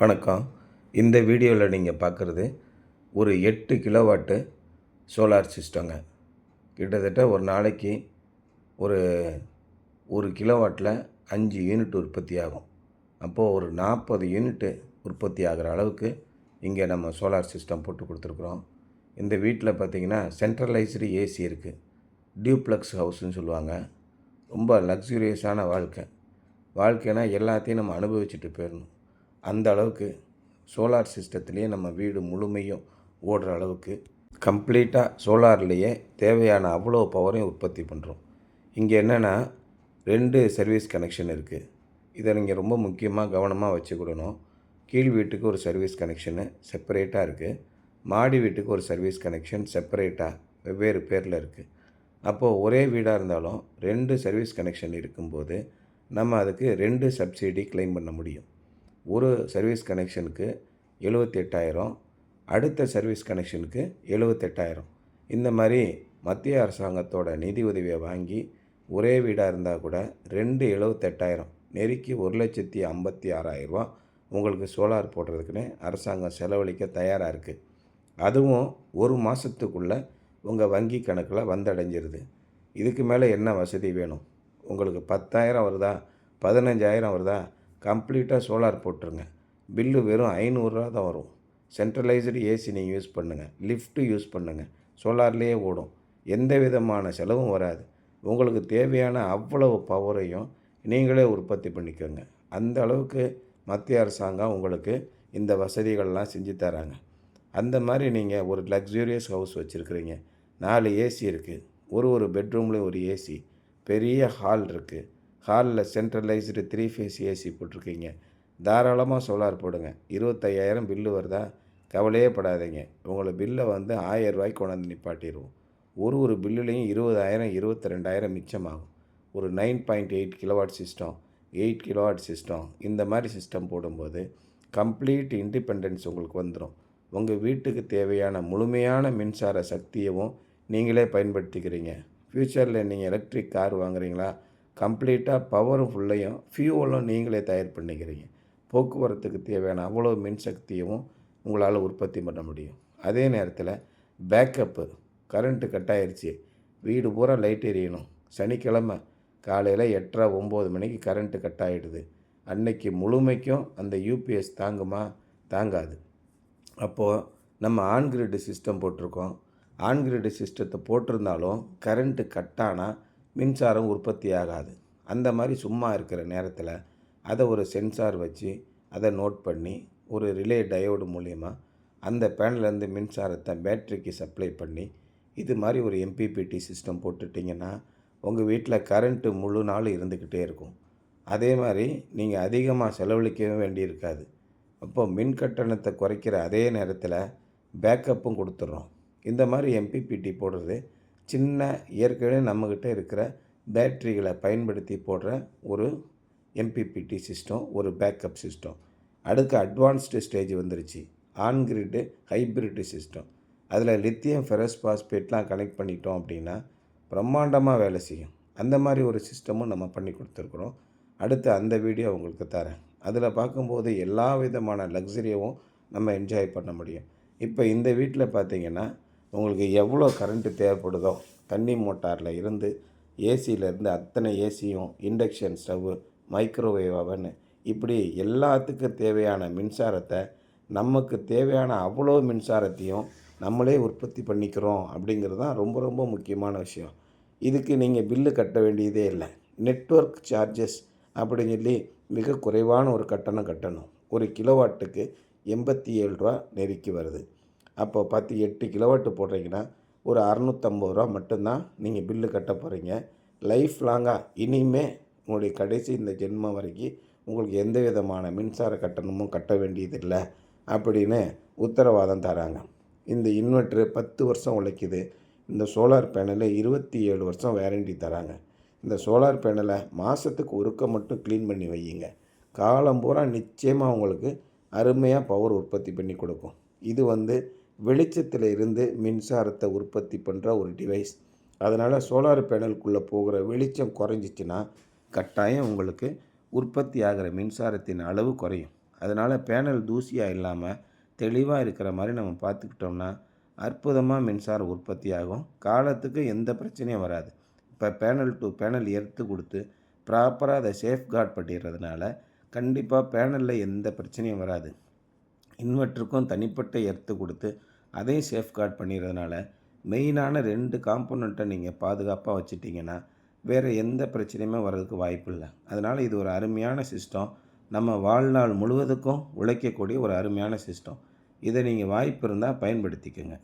வணக்கம். இந்த வீடியோவில் நீங்கள் பார்க்குறது ஒரு 8 கிலோவாட்டு சோலார் சிஸ்டங்க. கிட்டத்தட்ட ஒரு நாளைக்கு ஒரு 1 கிலோவாட்டில் 5 யூனிட் உற்பத்தி ஆகும். அப்போது ஒரு 40 யூனிட்டு உற்பத்தி ஆகிற அளவுக்கு இங்கே நம்ம சோலார் சிஸ்டம் போட்டு கொடுத்துருக்குறோம். இந்த வீட்டில் பார்த்திங்கன்னா சென்ட்ரலைஸ்டு ஏசி இருக்குது. டியூப்ளெக்ஸ் ஹவுஸ்ன்னு சொல்லுவாங்க. ரொம்ப லக்ஸூரியஸான வாழ்க்கைனா எல்லாத்தையும் நம்ம அனுபவிச்சுட்டு போயிடணும். அந்த அளவுக்கு சோலார் சிஸ்டத்துலேயே நம்ம வீடு முழுமையும் ஓடுற அளவுக்கு கம்ப்ளீட்டாக சோலார்லேயே தேவையான அவ்வளோ பவரையும் உற்பத்தி பண்ணுறோம். இங்கே என்னென்னா 2 சர்வீஸ் கனெக்ஷன் இருக்குது. இதை நீங்கள் ரொம்ப முக்கியமாக கவனமாக வச்சுக்கிடணும். கீழ் வீட்டுக்கு ஒரு சர்வீஸ் கனெக்ஷனு செப்பரேட்டாக இருக்குது. மாடி வீட்டுக்கு ஒரு சர்வீஸ் கனெக்ஷன் செப்பரேட்டாக வெவ்வேறு பேரில் இருக்குது. அப்போது ஒரே வீடாக இருந்தாலும் 2 சர்வீஸ் கனெக்ஷன் இருக்கும்போது நம்ம அதுக்கு 2 சப்சிடி கிளைம் பண்ண முடியும். ஒரு சர்வீஸ் கனெக்ஷனுக்கு 78,000, அடுத்த சர்வீஸ் கனெக்ஷனுக்கு 78,000. இந்த மாதிரி மத்திய அரசாங்கத்தோட நிதி உதவியை வாங்கி ஒரே வீடாக இருந்தால் கூட 2 78,000 நெருக்கி 1,56,000 உங்களுக்கு சோலார் போடுறதுக்குன்னு அரசாங்கம் செலவழிக்க தயாராக இருக்குது. அதுவும் ஒரு மாதத்துக்குள்ளே உங்கள் வங்கி கணக்கில் வந்தடைஞ்சிருது. இதுக்கு மேலே என்ன வசதி வேணும்? உங்களுக்கு 10,000 வருதா, 15,000 வருதா, கம்ப்ளீட்டாக சோலார் போட்டுருங்க. பில்லு வெறும் 500 தான் வரும். சென்ட்ரலைஸ்டு ஏசி நீங்கள் யூஸ் பண்ணுங்கள், லிஃப்ட்டு யூஸ் பண்ணுங்கள், சோலார்லேயே ஓடும். எந்த விதமான செலவும் வராது. உங்களுக்கு தேவையான அவ்வளவு பவரையும் நீங்களே உற்பத்தி பண்ணிக்கோங்க. அந்த அளவுக்கு மத்திய அரசாங்கம் உங்களுக்கு இந்த வசதிகள்லாம் செஞ்சு தராங்க. அந்த மாதிரி நீங்கள் ஒரு லக்ஸூரியஸ் ஹவுஸ் வச்சுருக்கிறீங்க, 4 ஏசி இருக்குது, ஒரு பெட்ரூம்லேயும் ஒரு ஏசி, பெரிய ஹால் இருக்குது, ஹாலில் சென்ட்ரலைஸ்டு 3 ஃபேஸ் ஏசி போட்டிருக்கீங்க, தாராளமாக சோலார் போடுங்க. 25,000 பில்லு வருதா, கவலையே படாதீங்க. உங்களை பில்லை 1,000 ரூபாய்க்கு கொண்டாந்து நிப்பாட்டிடுவோம். ஒரு பில்லுலேயும் 20,000 22,000 மிச்சமாகும். ஒரு 9.8 கிலோவாட் சிஸ்டம், 8 கிலோவாட் சிஸ்டம், இந்த மாதிரி சிஸ்டம் போடும்போது கம்ப்ளீட் இண்டிபெண்டன்ஸ் உங்களுக்கு வந்துடும். உங்கள் வீட்டுக்கு தேவையான முழுமையான மின்சார சக்தியவும் நீங்களே பயன்படுத்திக்கிறீங்க. ஃப்யூச்சரில் நீங்கள் எலக்ட்ரிக் கார் வாங்குறீங்களா, கம்ப்ளீட்டாக பவரும் ஃபுல்லையும் ஃபியூவலும் நீங்களே தயார் பண்ணிக்கிறீங்க. போக்குவரத்துக்கு தேவையான அவ்வளோ மின்சக்தியும் உங்களால் உற்பத்தி பண்ண முடியும். அதே நேரத்தில் பேக்கப்பு, கரண்ட்டு கட் ஆயிடுச்சு, வீடு பூரா லைட் எரியணும், சனிக்கிழமை காலையில் 8:30 9 மணிக்கு கரண்ட்டு கட் ஆகிடுது, அன்னைக்கு முழுமைக்கும் அந்த யூபிஎஸ் தாங்குமா? தாங்காது. அப்போது நம்ம ஆன்கிரிட் சிஸ்டம் போட்டிருக்கோம். ஆன்கிரிட் சிஸ்டத்தை போட்டிருந்தாலும் கரண்ட்டு கட் ஆனால் மின்சாரம் உற்பத்தி ஆகாது. அந்த மாதிரி சும்மா இருக்கிற நேரத்தில் அதை ஒரு சென்சார் வச்சு அதை நோட் பண்ணி ஒரு ரிலே டயோடு மூலிமா அந்த பேனலேருந்து மின்சாரத்தை பேட்டரிக்கு சப்ளை பண்ணி இது மாதிரி ஒரு எம்பிபிடி சிஸ்டம் போட்டுட்டிங்கன்னா உங்கள் வீட்டில் கரண்ட்டு முழு நாள் இருந்துக்கிட்டே இருக்கும். அதே மாதிரி நீங்கள் அதிகமாக செலவழிக்கவே வேண்டியிருக்காது. அப்போது மின் கட்டணத்தை குறைக்கிற அதே நேரத்தில் பேக்கப்பும் கொடுத்துட்றோம். இந்த மாதிரி எம்பிபிடி போடுறது சின்ன ஏற்கனவே நம்மக்கிட்ட இருக்கிற பேட்ரிகளை பயன்படுத்தி போடுற ஒரு எம்பிபிடி சிஸ்டம், ஒரு பேக்கப் சிஸ்டம். அடுத்து அட்வான்ஸ்டு ஸ்டேஜ் வந்துருச்சு, ஆன்கிரிட்டு ஹைப்ரிட் சிஸ்டம். அதில் லித்தியம் ஃபெரஸ் பாஸ்பேட்லாம் கனெக்ட் பண்ணிட்டோம் அப்படின்னா பிரம்மாண்டமாக வேலை செய்யும். அந்த மாதிரி ஒரு சிஸ்டமும் நம்ம பண்ணி கொடுத்துருக்குறோம். அடுத்து அந்த வீடியோ உங்களுக்கு தரேன். அதில் பார்க்கும்போது எல்லா விதமான லக்ஸரியவும் நம்ம என்ஜாய் பண்ண முடியும். இப்போ இந்த வீட்டில் பார்த்திங்கன்னா உங்களுக்கு எவ்வளோ கரண்ட்டு தேவைப்படுதோ, தண்ணி மோட்டாரில் இருந்து ஏசியிலேருந்து அத்தனை ஏசியும், இண்டக்ஷன் ஸ்டவ்வு, மைக்ரோவேவ் அவன், இப்படி எல்லாத்துக்கும் தேவையான மின்சாரத்தை நமக்கு தேவையான அவ்வளோ மின்சாரத்தையும் நம்மளே உற்பத்தி பண்ணிக்கிறோம். அப்படிங்கிறது தான் ரொம்ப ரொம்ப முக்கியமான விஷயம். இதுக்கு நீங்கள் பில்லு கட்ட வேண்டியதே இல்லை. நெட்வொர்க் சார்ஜஸ் அப்படின்னு சொல்லி மிக குறைவான ஒரு கட்டணம் கட்டணும். ஒரு கிலோவாட்டுக்கு 87 ரூபா நெருக்கி வருது. அப்போ 8 கிலோவாட்டு போடுறீங்கன்னா ஒரு 650 ரூபா மட்டும்தான் நீங்கள் பில்லு கட்ட போகிறீங்க. லைஃப் லாங்காக இனிமே உங்களுடைய கடைசி இந்த ஜென்மம் வரைக்கும் உங்களுக்கு எந்த விதமான மின்சார கட்டணமும் கட்ட வேண்டியதில்லை அப்படின்னு உத்தரவாதம் தராங்க. இந்த இன்வெர்ட்ரு 10 வருஷம் உழைக்குது. இந்த சோலார் பேனலை 27 வருஷம் வேரண்டி தராங்க. இந்த சோலார் பேனலை மாதத்துக்கு ஒருக்க மட்டும் க்ளீன் பண்ணி வையுங்க. காலம் பூரா நிச்சயமாக உங்களுக்கு அருமையாக பவர் உற்பத்தி பண்ணி கொடுக்கும். இது வெளிச்சத்தில் இருந்து மின்சாரத்தை உற்பத்தி பண்ணுற ஒரு டிவைஸ். அதனால் சோலார் பேனலுக்குள்ளே போகிற வெளிச்சம் குறைஞ்சிச்சின்னா கட்டாயம் உங்களுக்கு உற்பத்தி ஆகிற மின்சாரத்தின் அளவு குறையும். அதனால் பேனல் தூசியாக இல்லாமல் தெளிவாக இருக்கிற மாதிரி நம்ம பார்த்துக்கிட்டோம்னா அற்புதமாக மின்சாரம் உற்பத்தி ஆகும். காலத்துக்கு எந்த பிரச்சனையும் வராது. இப்போ பேனல் டு பேனல் எர்த்து கொடுத்து ப்ராப்பராக அதை சேஃப்கார்ட் பண்ணிடுறதுனால கண்டிப்பாக பேனலில் எந்த பிரச்சனையும் வராது. இன்வெர்ட்டருக்கும் தனிப்பட்ட எர்த்து கொடுத்து அதையும் சேஃப்கார்ட் பண்ணிடுறதுனால மெயினான 2 காம்போனண்ட்டை நீங்கள் பாதுகாப்பாக வச்சுட்டிங்கன்னா வேறு எந்த பிரச்சனையுமே வர்றதுக்கு வாய்ப்பு இல்லை. அதனால் இது ஒரு அருமையான சிஸ்டம். நம்ம வாழ்நாள் முழுவதுக்கும் உழைக்கக்கூடிய ஒரு அருமையான சிஸ்டம். இதை நீங்கள் வாய்ப்பு இருந்தால் பயன்படுத்திக்கோங்க.